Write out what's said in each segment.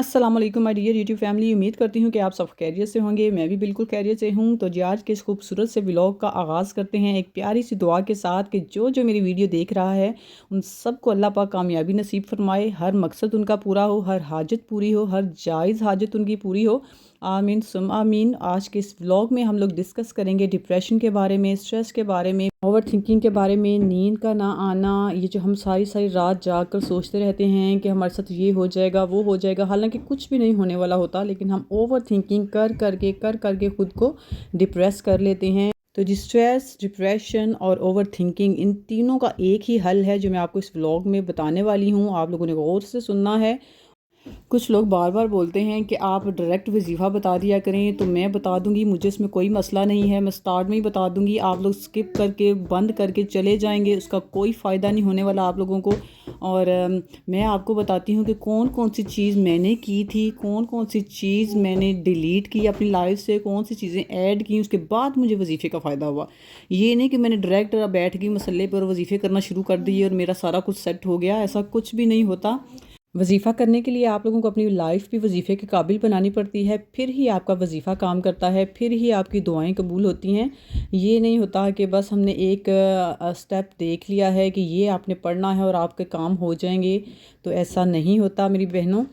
अस्सलाम वालेकुम my dear YouTube family. उम्मीद करती हूँ कि आप सब खैरियत से होंगे। मैं भी बिल्कुल खैरियत से हूँ। तो जी आज के इस खूबसूरत से व्लॉग का आगाज़ करते हैं एक प्यारी सी दुआ के साथ कि जो जो मेरी वीडियो देख रहा है उन सबको अल्लाह पाक कामयाबी नसीब फरमाए, हर मकसद उनका पूरा हो, हर हाजत पूरी हो, हर जायज़ हाजत उनकी पूरी हो। आमीन सुम आमीन। आज के इस व्लॉग में हम लोग डिस्कस करेंगे डिप्रेशन के बारे में, स्ट्रेस के बारे में, ओवर थिंकिंग के बारे में, नींद का ना आना, ये जो हम सारी सारी रात जाग कर सोचते रहते हैं कि हमारे साथ ये हो जाएगा वो हो जाएगा, हालांकि कुछ भी नहीं होने वाला होता, लेकिन हम ओवर थिंकिंग कर करके खुद को डिप्रेस कर लेते हैं। तो जी स्ट्रेस, डिप्रेशन और ओवर थिंकिंग, इन तीनों का एक ही हल है जो मैं आपको इस व्लॉग में बताने वाली हूँ। आप लोगों ने गौर से सुनना है। कुछ लोग बार बार बोलते हैं कि आप डायरेक्ट वजीफ़ा बता दिया करें, तो मैं बता दूंगी, मुझे इसमें कोई मसला नहीं है। मैं स्टार्ट में ही बता दूंगी, आप लोग स्किप करके बंद करके चले जाएंगे, उसका कोई फ़ायदा नहीं होने वाला आप लोगों को। और मैं आपको बताती हूँ कि कौन कौन सी चीज़ मैंने की थी, कौन कौन सी चीज़ मैंने डिलीट की अपनी लाइफ से, कौन सी चीज़ें ऐड की, उसके बाद मुझे वजीफ़े का फ़ायदा हुआ। ये नहीं कि मैंने डायरेक्ट बैठ गई मसले पर वजीफ़े करना शुरू कर दिए और मेरा सारा कुछ सेट हो गया, ऐसा कुछ भी नहीं होता। वजीफ़ा करने के लिए आप लोगों को अपनी लाइफ भी वजीफ़े के काबिल बनानी पड़ती है, फिर ही आपका वजीफ़ा काम करता है, फिर ही आपकी दुआएं कबूल होती हैं। ये नहीं होता कि बस हमने एक स्टेप देख लिया है कि ये आपने पढ़ना है और आपके काम हो जाएंगे, तो ऐसा नहीं होता मेरी बहनों।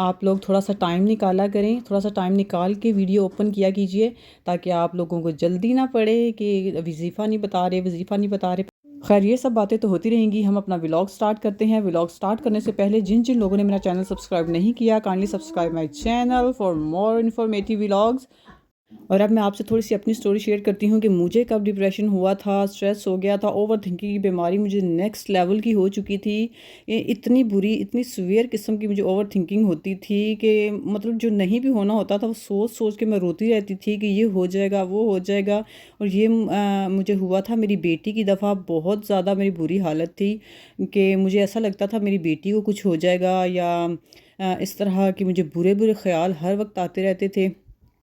आप लोग थोड़ा सा टाइम निकाला करें, थोड़ा सा टाइम निकाल के वीडियो ओपन किया कीजिए, ताकि आप लोगों को जल्दी ना पड़े कि वजीफ़ा नहीं बता रहे, वजीफ़ा नहीं बता रहे। खैर ये सब बातें तो होती रहेंगी। हम अपना व्लॉग स्टार्ट करते हैं। व्लॉग स्टार्ट करने से पहले जिन जिन लोगों ने मेरा चैनल सब्सक्राइब नहीं किया, kindly subscribe my channel for more informative vlogs. और अब मैं आपसे थोड़ी सी अपनी स्टोरी शेयर करती हूँ कि मुझे कब डिप्रेशन हुआ था, स्ट्रेस हो गया था, ओवर थिंकिंग की बीमारी मुझे नेक्स्ट लेवल की हो चुकी थी। ये इतनी बुरी, इतनी सीवियर किस्म की मुझे ओवर थिंकिंग होती थी कि मतलब जो नहीं भी होना होता था वो सोच सोच के मैं रोती रहती थी कि ये हो जाएगा वो हो जाएगा। और ये मुझे हुआ था मेरी बेटी की दफ़ा। बहुत ज़्यादा मेरी बुरी हालत थी कि मुझे ऐसा लगता था मेरी बेटी को कुछ हो जाएगा, या इस तरह के मुझे बुरे बुरे ख्याल हर वक्त आते रहते थे।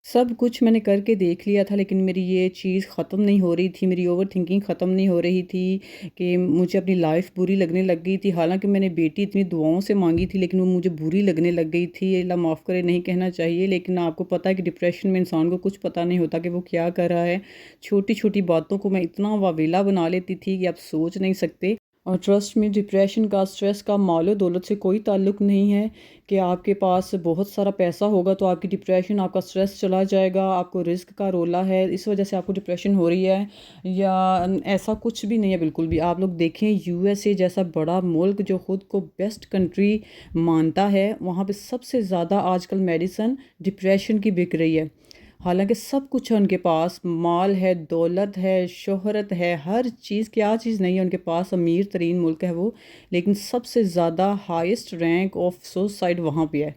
सब कुछ मैंने करके देख लिया था, लेकिन मेरी ये चीज़ ख़त्म नहीं हो रही थी, मेरी ओवर थिंकिंग ख़त्म नहीं हो रही थी कि मुझे अपनी लाइफ बुरी लगने लग गई थी। हालांकि मैंने बेटी इतनी दुआओं से मांगी थी, लेकिन वो मुझे बुरी लगने लग गई थी। अल्लाह माफ़ करे, नहीं कहना चाहिए, लेकिन आपको पता है कि डिप्रेशन में इंसान को कुछ पता नहीं होता कि वो क्या कर रहा है। छोटी छोटी बातों को मैं इतना वावेला बना लेती थी कि आप सोच नहीं सकते। और ट्रस्ट में, डिप्रेशन का, स्ट्रेस का मालो दौलत से कोई ताल्लुक़ नहीं है कि आपके पास बहुत सारा पैसा होगा तो आपकी डिप्रेशन, आपका स्ट्रेस चला जाएगा। आपको रिस्क का रोला है, इस वजह से आपको डिप्रेशन हो रही है, या ऐसा कुछ भी नहीं है बिल्कुल भी। आप लोग देखें, यूएसए जैसा बड़ा मुल्क जो ख़ुद को बेस्ट कंट्री मानता है, वहाँ पे सबसे ज़्यादा आजकल मेडिसन डिप्रेशन की बिक रही है। हालांकि सब कुछ है उनके पास, माल है, दौलत है, शोहरत है, हर चीज़, क्या चीज़ नहीं है उनके पास। अमीर तरीन मुल्क है वो, लेकिन सबसे ज़्यादा हाईएस्ट रैंक ऑफ सुसाइड वहाँ पे है।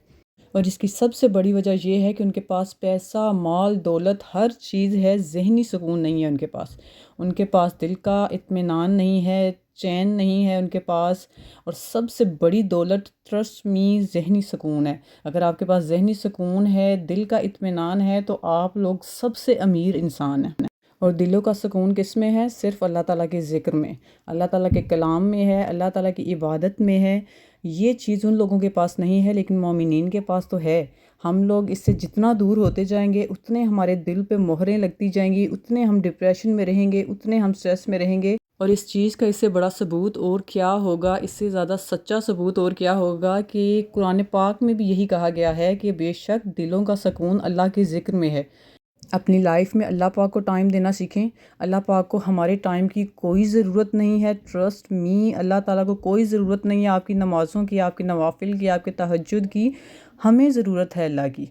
और इसकी सबसे बड़ी वजह ये है कि उनके पास पैसा, माल, दौलत, हर चीज़ है, ज़हनी सुकून नहीं है उनके पास। उनके पास दिल का इत्मीनान नहीं है, चैन नहीं है उनके पास। और सबसे बड़ी दौलत, ट्रस्ट मी, ज़हनी सुकून है। अगर आपके पास ज़हनी सुकून है, दिल का इत्मीनान है, तो आप लोग सबसे अमीर इंसान हैं। और दिलों का सुकून किस में है? सिर्फ़ अल्लाह ताला के ज़िक्र में, अल्लाह ताला के कलाम में है, अल्लाह ताला की इबादत में है। ये चीज़ उन लोगों के पास नहीं है, लेकिन मोमिनीन के पास तो है। हम लोग इससे जितना दूर होते जाएंगे, उतने हमारे दिल पे मोहरें लगती जाएंगी, उतने हम डिप्रेशन में रहेंगे, उतने हम स्ट्रेस में रहेंगे। और इस चीज़ का इससे बड़ा सबूत और क्या होगा, इससे ज़्यादा सच्चा सबूत और क्या होगा कि कुरान पाक में भी यही कहा गया है कि बेशक दिलों का सुकून अल्लाह के ज़िक्र में है। अपनी लाइफ में अल्लाह पाक को टाइम देना सीखें। अल्लाह पाक को हमारे टाइम की कोई ज़रूरत नहीं है, ट्रस्ट मी, अल्लाह ताला को कोई ज़रूरत नहीं है आपकी नमाज़ों की, आपके नवाफिल की, आपके तहज्जुद की। हमें ज़रूरत है अल्लाह की।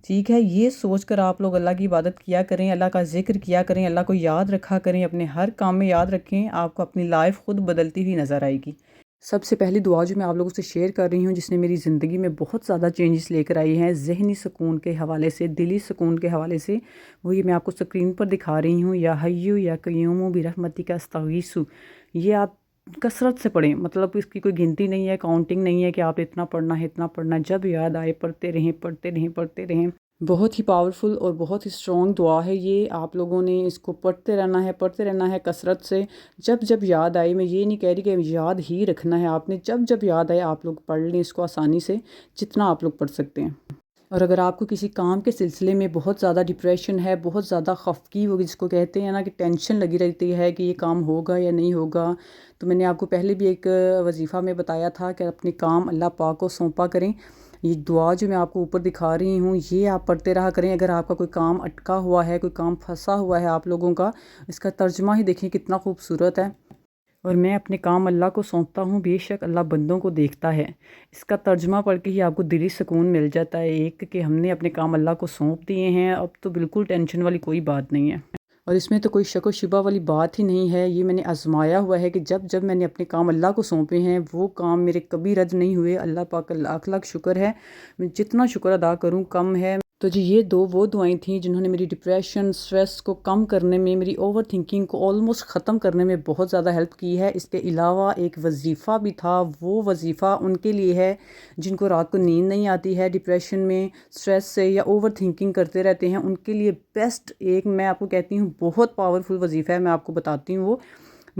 ठीक है, ये सोच कर आप लोग अल्लाह की इबादत किया करें, अल्लाह का ज़िक्र किया करें, अल्लाह को याद रखा करें, अपने हर काम में याद रखें। आपको अपनी लाइफ खुद बदलती हुई नज़र आएगी। सबसे पहली दुआ जो मैं आप लोगों से शेयर कर रही हूँ, जिसने मेरी ज़िंदगी में बहुत ज़्यादा चेंजेस लेकर आई हैं, ज़हनी सुकून के हवाले से, दिली सुकून के हवाले से, वो ये मैं आपको स्क्रीन पर दिखा रही हूँ। या हय्यु या कय्यूमु बिरहमतिका अस्तगीसु। ये आप कसरत से पढ़ें, मतलब इसकी कोई गिनती नहीं है, काउंटिंग नहीं है कि आप इतना पढ़ना है इतना पढ़ना है। जब याद आए पढ़ते रहें, पढ़ते रहें, पढ़ते रहें। بہت ہی پاورفل اور بہت ہی اسٹرانگ دعا ہے یہ. آپ لوگوں نے اس کو پڑھتے رہنا ہے کثرت سے. جب جب یاد آئے، میں یہ نہیں کہہ رہی کہ یاد ہی رکھنا ہے آپ نے، جب جب یاد آئے آپ لوگ پڑھ لیں اس کو آسانی سے، جتنا آپ لوگ پڑھ سکتے ہیں. اور اگر آپ کو کسی کام کے سلسلے میں بہت زیادہ ڈپریشن ہے، بہت زیادہ خفگی، وہ جس کو کہتے ہیں نا کہ ٹینشن لگی رہتی ہے کہ یہ کام ہوگا یا نہیں ہوگا، تو میں نے آپ کو پہلے بھی ایک وظیفہ میں بتایا تھا کہ اپنے کام اللہ پاک کو سونپا کریں. یہ دعا جو میں آپ کو اوپر دکھا رہی ہوں یہ آپ پڑھتے رہا کریں. اگر آپ کا کوئی کام اٹکا ہوا ہے، کوئی کام پھنسا ہوا ہے آپ لوگوں کا، اس کا ترجمہ ہی دیکھیں کتنا خوبصورت ہے. اور میں اپنے کام اللہ کو سونپتا ہوں، بے شک اللہ بندوں کو دیکھتا ہے. اس کا ترجمہ پڑھ کے ہی آپ کو دلی سکون مل جاتا ہے ایک، کہ ہم نے اپنے کام اللہ کو سونپ دیے ہیں، اب تو بالکل ٹینشن والی کوئی بات نہیں ہے. اور اس میں تو کوئی شک و شبہ والی بات ہی نہیں ہے. یہ میں نے آزمایا ہوا ہے کہ جب جب میں نے اپنے کام اللہ کو سونپے ہیں وہ کام میرے کبھی رد نہیں ہوئے. اللہ پاک کا لاکھ لاکھ شکر ہے. میں جتنا شکر ادا کروں کم ہے. تو جی یہ وہ دعائیں تھیں جنہوں نے میری ڈپریشن، سٹریس کو کم کرنے میں، میری اوور تھنکنگ کو آلموسٹ ختم کرنے میں بہت زیادہ ہیلپ کی ہے. اس کے علاوہ ایک وظیفہ بھی تھا. وہ وظیفہ ان کے لیے ہے جن کو رات کو نیند نہیں آتی ہے، ڈپریشن میں، سٹریس سے یا اوور تھنکنگ کرتے رہتے ہیں. ان کے لیے بیسٹ ایک میں آپ کو کہتی ہوں بہت پاورفل وظیفہ ہے. میں آپ کو بتاتی ہوں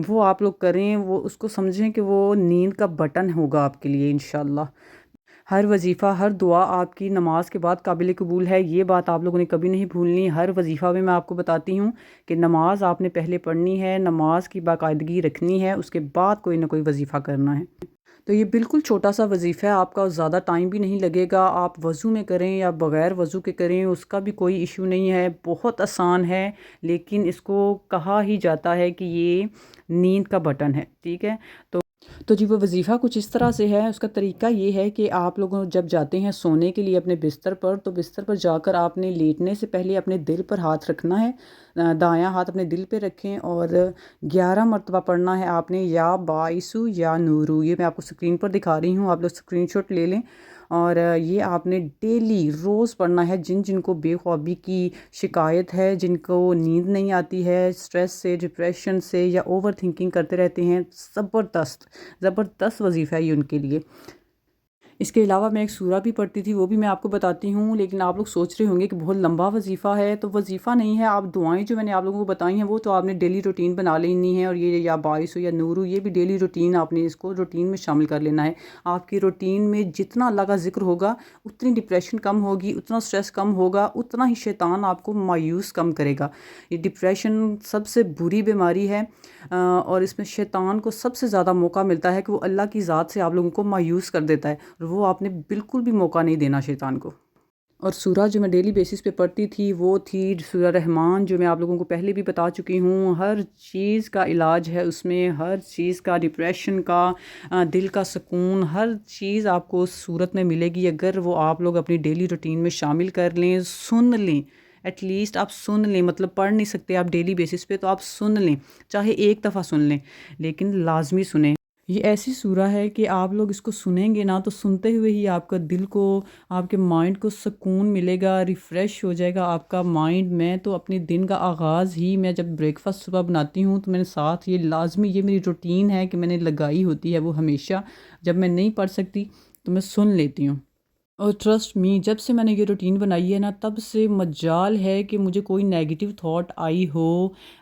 وہ آپ لوگ کریں، وہ اس کو سمجھیں کہ وہ نیند کا بٹن ہوگا آپ کے لیے انشاءاللہ. ہر وظیفہ، ہر دعا آپ کی نماز کے بعد قابل قبول ہے. یہ بات آپ لوگوں نے کبھی نہیں بھولنی. ہر وظیفہ میں آپ کو بتاتی ہوں کہ نماز آپ نے پہلے پڑھنی ہے، نماز کی باقاعدگی رکھنی ہے، اس کے بعد کوئی نہ کوئی وظیفہ کرنا ہے. تو یہ بالکل چھوٹا سا وظیفہ ہے، آپ کا زیادہ ٹائم بھی نہیں لگے گا. آپ وضو میں کریں یا بغیر وضو کے کریں، اس کا بھی کوئی ایشو نہیں ہے. بہت آسان ہے، لیکن اس کو کہا ہی جاتا ہے کہ یہ نیند کا بٹن ہے. ٹھیک ہے، تو جی وہ وظیفہ کچھ اس طرح سے ہے. اس کا طریقہ یہ ہے کہ آپ لوگوں جب جاتے ہیں سونے کے لیے اپنے بستر پر، تو بستر پر جا کر آپ نے لیٹنے سے پہلے اپنے دل پر ہاتھ رکھنا ہے. دایاں ہاتھ اپنے دل پہ رکھیں اور 11 مرتبہ پڑھنا ہے آپ نے یا باعثو یا نورو. یہ میں آپ کو اسکرین پر دکھا رہی ہوں، آپ لوگ اسکرین شاٹ لے لیں. اور یہ آپ نے ڈیلی روز پڑھنا ہے. جن جن کو بے خوابی کی شکایت ہے، جن کو نیند نہیں آتی ہے، سٹریس سے، ڈپریشن سے یا اوور تھنکنگ کرتے رہتے ہیں، زبردست وظیفہ ہے یہ ان کے لیے. اس کے علاوہ میں ایک سورہ بھی پڑھتی تھی، وہ بھی میں آپ کو بتاتی ہوں. لیکن آپ لوگ سوچ رہے ہوں گے کہ بہت لمبا وظیفہ ہے. تو وظیفہ نہیں ہے، آپ دعائیں جو میں نے آپ لوگوں کو بتائی ہیں وہ تو آپ نے ڈیلی روٹین بنا لینی ہے. اور یہ یا باعث ہو یا نور ہو، یہ بھی ڈیلی روٹین آپ نے اس کو روٹین میں شامل کر لینا ہے. آپ کی روٹین میں جتنا اللہ کا ذکر ہوگا اتنی ڈپریشن کم ہوگی، اتنا سٹریس کم ہوگا، اتنا ہی شیطان آپ کو مایوس کم کرے گا. یہ ڈپریشن سب سے بری بیماری ہے، اور اس میں شیطان کو سب سے زیادہ موقع ملتا ہے کہ وہ اللہ کی ذات سے آپ لوگوں کو مایوس کر دیتا ہے. اور وہ آپ نے بالکل بھی موقع نہیں دینا شیطان کو. اور سورہ جو میں ڈیلی بیسس پہ پڑھتی تھی وہ تھی سورہ رحمان، جو میں آپ لوگوں کو پہلے بھی بتا چکی ہوں. ہر چیز کا علاج ہے اس میں، ہر چیز کا، ڈپریشن کا، دل کا سکون، ہر چیز آپ کو اس صورت میں ملے گی اگر وہ آپ لوگ اپنی ڈیلی روٹین میں شامل کر لیں، سن لیں. ایٹ لیسٹ آپ سن لیں، مطلب پڑھ نہیں سکتے آپ ڈیلی بیسس پہ تو آپ سن لیں، چاہے ایک دفعہ سن لیں لیکن لازمی سنیں. یہ ایسی سورہ ہے کہ آپ لوگ اس کو سنیں گے نا تو سنتے ہوئے ہی آپ کا دل کو، آپ کے مائنڈ کو سکون ملے گا، ریفریش ہو جائے گا آپ کا مائنڈ. میں تو اپنے دن کا آغاز ہی، میں جب بریک فاسٹ صبح بناتی ہوں تو میں نے ساتھ یہ لازمی، یہ میری روٹین ہے کہ میں نے لگائی ہوتی ہے وہ ہمیشہ. جب میں نہیں پڑھ سکتی تو میں سن لیتی ہوں. اور ٹرسٹ می، جب سے میں نے یہ روٹین بنائی ہے نا تب سے مجال ہے کہ مجھے کوئی نیگیٹو تھاٹ آئی ہو،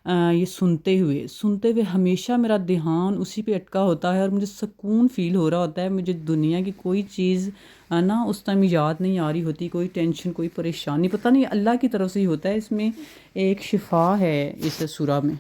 یہ سنتے ہوئے ہمیشہ میرا دھیان اسی پہ اٹکا ہوتا ہے اور مجھے سکون فیل ہو رہا ہوتا ہے. مجھے دنیا کی کوئی چیز نا اس ٹائم یاد نہیں آ رہی ہوتی، کوئی ٹینشن، کوئی پریشانی، پتہ نہیں اللہ کی طرف سے ہی ہوتا ہے. اس میں ایک شفا ہے اس سورہ میں.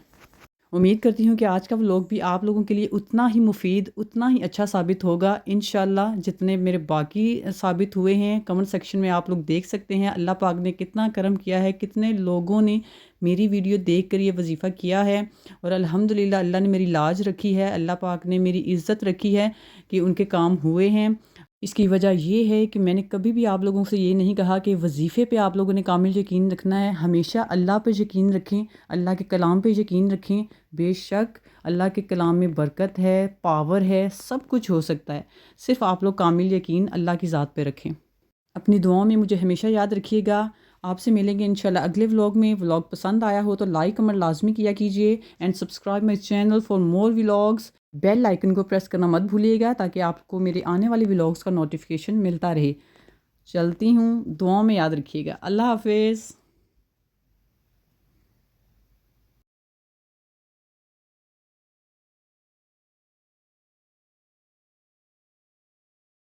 امید کرتی ہوں کہ آج کا ولاگ بھی آپ لوگوں کے لیے اتنا ہی مفید، اتنا ہی اچھا ثابت ہوگا انشاءاللہ جتنے میرے باقی ثابت ہوئے ہیں. کمنٹ سیکشن میں آپ لوگ دیکھ سکتے ہیں اللہ پاک نے کتنا کرم کیا ہے، کتنے لوگوں نے میری ویڈیو دیکھ کر یہ وظیفہ کیا ہے. اور الحمدللہ اللہ نے میری لاج رکھی ہے، اللہ پاک نے میری عزت رکھی ہے کہ ان کے کام ہوئے ہیں. اس کی وجہ یہ ہے کہ میں نے کبھی بھی آپ لوگوں سے یہ نہیں کہا کہ وظیفے پہ آپ لوگوں نے کامل یقین رکھنا ہے. ہمیشہ اللہ پہ یقین رکھیں، اللہ کے کلام پہ یقین رکھیں. بے شک اللہ کے کلام میں برکت ہے، پاور ہے، سب کچھ ہو سکتا ہے. صرف آپ لوگ کامل یقین اللہ کی ذات پہ رکھیں. اپنی دعاؤں میں مجھے ہمیشہ یاد رکھیے گا. آپ سے ملیں گے انشاءاللہ اگلے ولاگ میں. ولاگ پسند آیا ہو تو لائک کمنٹ لازمی کیا کیجیے. And subscribe my channel for more vlogs. Bell icon کو پریس کرنا مت بھولیے گا تاکہ آپ کو میرے آنے والے ولاگس کا نوٹیفیکیشن ملتا رہے. چلتی ہوں، دعاؤں میں یاد رکھیے گا۔ اللہ حافظ۔